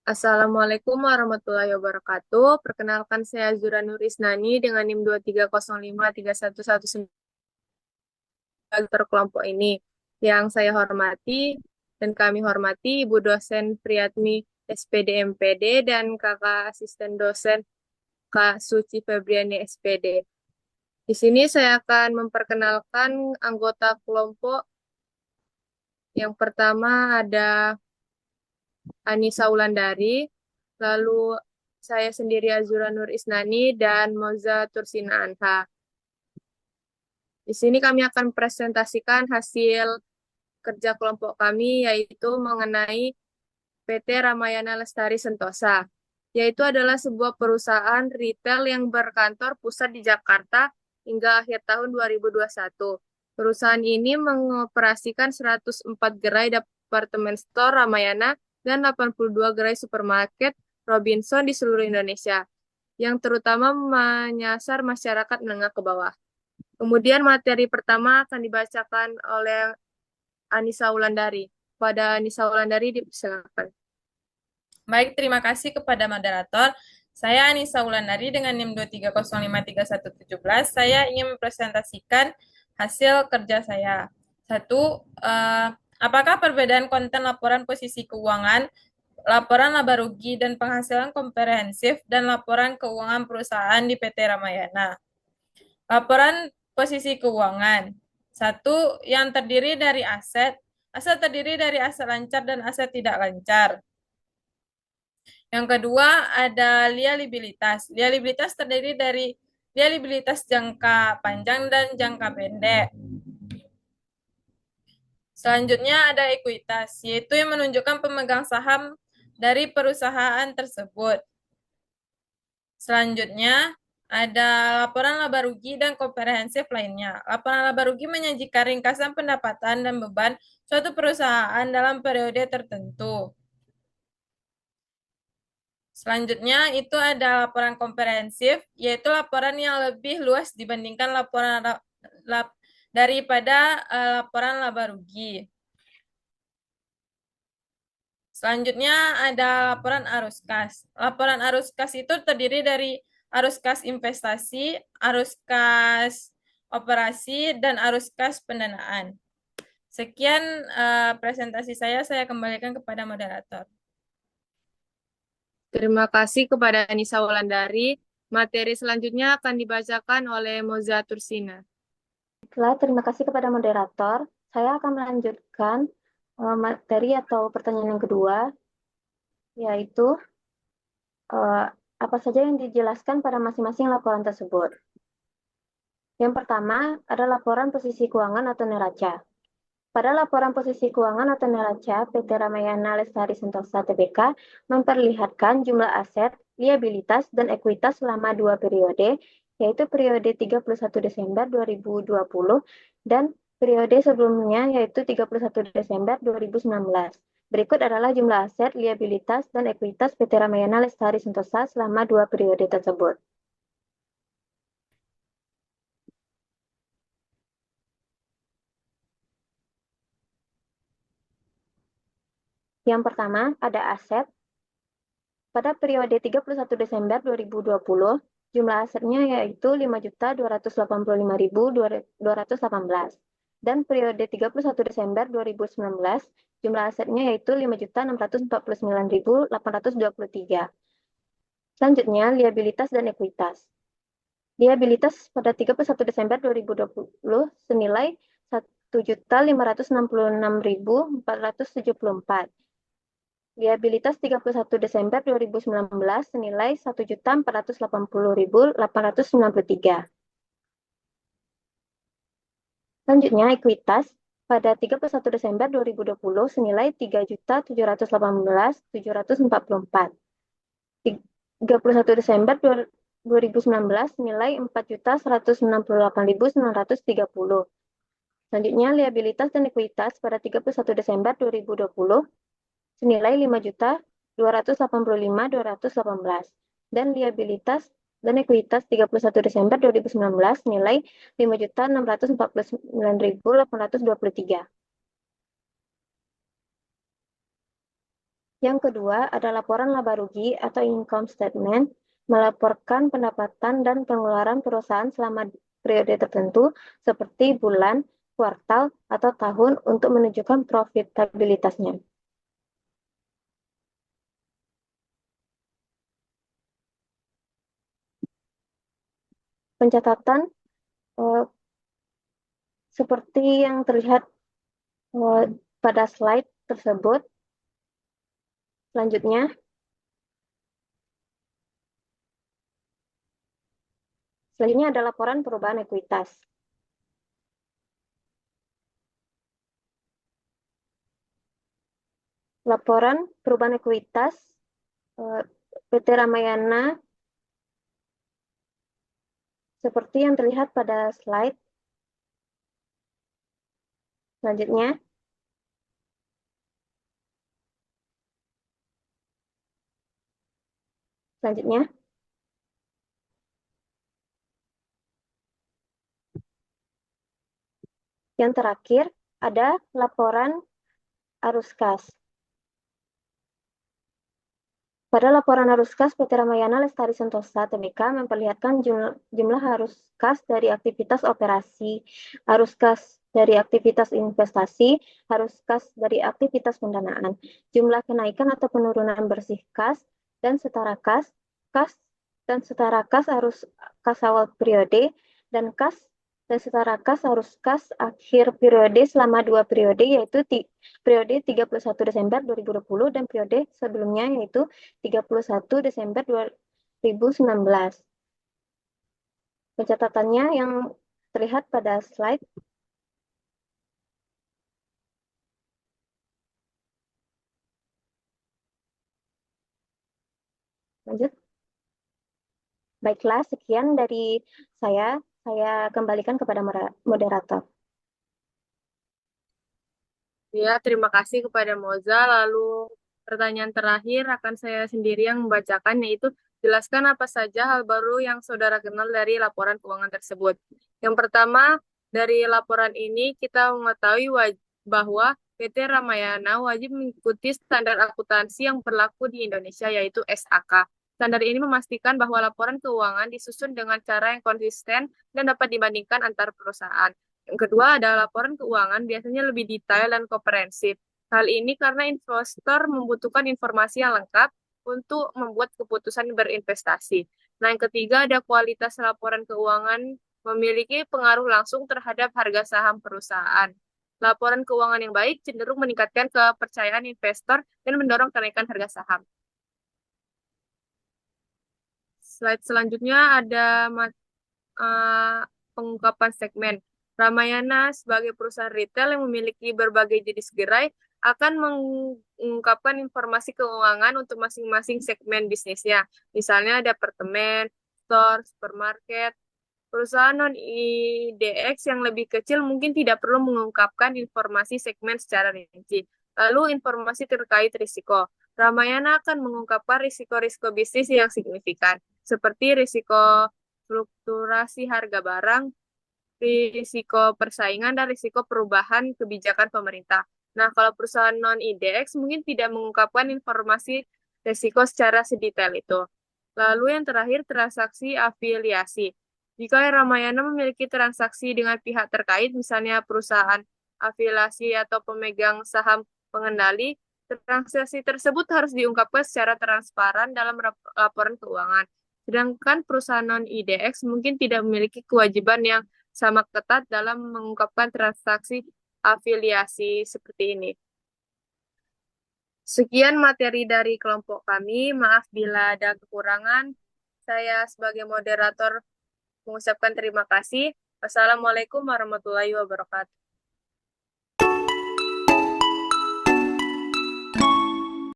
Assalamualaikum warahmatullahi wabarakatuh. Perkenalkan saya Zura Nur Isnani dengan NIM 230531119 kelompok ini. Yang saya hormati dan kami hormati Ibu dosen Priyatmi SPD MPD dan Kakak asisten dosen Kak Suci Febriani SPD. Di sini saya akan memperkenalkan anggota kelompok. Yang pertama ada Anissa Wulandari, lalu saya sendiri Azura Nur Isnani dan Moza Tursina Anha. Di sini kami akan presentasikan hasil kerja kelompok kami yaitu mengenai PT Ramayana Lestari Sentosa, yaitu adalah sebuah perusahaan retail yang berkantor pusat di Jakarta hingga akhir tahun 2021. Perusahaan ini mengoperasikan 104 gerai departemen store Ramayana dan 82 gerai supermarket Robinson di seluruh Indonesia, yang terutama menyasar masyarakat menengah ke bawah. Kemudian materi pertama akan dibacakan oleh Anissa Wulandari. Pada Anissa Wulandari dipersilakan. Baik, terima kasih kepada moderator. Saya Anissa Wulandari dengan NIM 230531117. Saya ingin mempresentasikan hasil kerja saya. Satu, apakah perbedaan konten laporan posisi keuangan, laporan laba rugi dan penghasilan komprehensif, dan laporan keuangan perusahaan di PT Ramayana? Laporan posisi keuangan. Satu, yang terdiri dari aset. Aset terdiri dari aset lancar dan aset tidak lancar. Yang kedua ada liabilitas. Liabilitas terdiri dari liabilitas jangka panjang dan jangka pendek. Selanjutnya ada ekuitas, yaitu yang menunjukkan pemegang saham dari perusahaan tersebut. Selanjutnya ada laporan laba rugi dan komprehensif lainnya. Laporan laba rugi menyajikan ringkasan pendapatan dan beban suatu perusahaan dalam periode tertentu. Selanjutnya itu ada laporan komprehensif, yaitu laporan yang lebih luas dibandingkan daripada laporan laba rugi. Selanjutnya ada laporan arus kas. Laporan arus kas itu terdiri dari arus kas investasi, arus kas operasi, dan arus kas pendanaan. Sekian presentasi saya kembalikan kepada moderator. Terima kasih kepada Anissa Wulandari. Materi selanjutnya akan dibacakan oleh Moza Tursina. Baiklah, terima kasih kepada moderator. Saya akan melanjutkan materi atau pertanyaan yang kedua, yaitu apa saja yang dijelaskan pada masing-masing laporan tersebut. Yang pertama ada laporan posisi keuangan atau neraca. Pada laporan posisi keuangan atau neraca, PT Ramayana Lestari Sentosa Tbk memperlihatkan jumlah aset, liabilitas, dan ekuitas selama dua periode, yaitu periode 31 Desember 2020 dan periode sebelumnya yaitu 31 Desember 2019. Berikut adalah jumlah aset, liabilitas, dan ekuitas PT Ramayana Lestari Sentosa selama dua periode tersebut. Yang pertama, ada aset. Pada periode 31 Desember 2020, jumlah asetnya yaitu 5.285.218. Dan periode 31 Desember 2019, jumlah asetnya yaitu 5.649.823. Selanjutnya, liabilitas dan ekuitas. Liabilitas pada 31 Desember 2020 senilai 1.566.474. Liabilitas 31 Desember 2019 senilai 1.480.893. Selanjutnya, ekuitas pada 31 Desember 2020 senilai 3.718.744. 31 Desember 2019 senilai 4.168.930. Selanjutnya, liabilitas dan ekuitas pada 31 Desember 2020 senilai 5.285.218 dan liabilitas dan ekuitas 31 Desember 2019 nilai 5.649.823. Yang kedua ada laporan laba rugi atau income statement, melaporkan pendapatan dan pengeluaran perusahaan selama periode tertentu seperti bulan, kuartal, atau tahun untuk menunjukkan profitabilitasnya. Pencatatan seperti yang terlihat pada slide tersebut. Selanjutnya, ada laporan perubahan ekuitas. Laporan perubahan ekuitas PT Ramayana seperti yang terlihat pada slide. Selanjutnya, yang terakhir ada laporan arus kas. Pada laporan arus kas, PT Ramayana Lestari Sentosa Tbk memperlihatkan jumlah arus kas dari aktivitas operasi, arus kas dari aktivitas investasi, arus kas dari aktivitas pendanaan, jumlah kenaikan atau penurunan bersih kas, dan setara kas, arus kas awal periode, dan setara kas arus kas akhir periode selama 2 periode, yaitu periode 31 Desember 2020 dan periode sebelumnya yaitu 31 Desember 2019. Pencatatannya yang terlihat pada slide. Lanjut. Baiklah, sekian dari saya. Saya kembalikan kepada moderator. Ya, terima kasih kepada Moza. Lalu pertanyaan terakhir akan saya sendiri yang membacakan, yaitu jelaskan apa saja hal baru yang saudara kenal dari laporan keuangan tersebut. Yang pertama, dari laporan ini kita mengetahui bahwa PT Ramayana wajib mengikuti standar akuntansi yang berlaku di Indonesia, yaitu SAK. Standar ini memastikan bahwa laporan keuangan disusun dengan cara yang konsisten dan dapat dibandingkan antar perusahaan. Yang kedua adalah laporan keuangan biasanya lebih detail dan komprehensif. Hal ini karena investor membutuhkan informasi yang lengkap untuk membuat keputusan berinvestasi. Nah, yang ketiga ada kualitas laporan keuangan memiliki pengaruh langsung terhadap harga saham perusahaan. Laporan keuangan yang baik cenderung meningkatkan kepercayaan investor dan mendorong kenaikan harga saham. Slide selanjutnya ada pengungkapan segmen. Ramayana sebagai perusahaan retail yang memiliki berbagai jenis gerai akan mengungkapkan informasi keuangan untuk masing-masing segmen bisnisnya. Misalnya departemen, store, supermarket. Perusahaan non-IDX yang lebih kecil mungkin tidak perlu mengungkapkan informasi segmen secara rinci. Lalu informasi terkait risiko. Ramayana akan mengungkapkan risiko-risiko bisnis yang signifikan, seperti risiko fluktuasi harga barang, risiko persaingan, dan risiko perubahan kebijakan pemerintah. Nah, kalau perusahaan non-IDX mungkin tidak mengungkapkan informasi risiko secara sedetail itu. Lalu yang terakhir, transaksi afiliasi. Jika Ramayana memiliki transaksi dengan pihak terkait, misalnya perusahaan afiliasi atau pemegang saham pengendali, transaksi tersebut harus diungkapkan secara transparan dalam laporan keuangan. Sedangkan perusahaan non-IDX mungkin tidak memiliki kewajiban yang sama ketat dalam mengungkapkan transaksi afiliasi seperti ini. Sekian materi dari kelompok kami. Maaf bila ada kekurangan. Saya sebagai moderator mengucapkan terima kasih. Wassalamualaikum warahmatullahi wabarakatuh.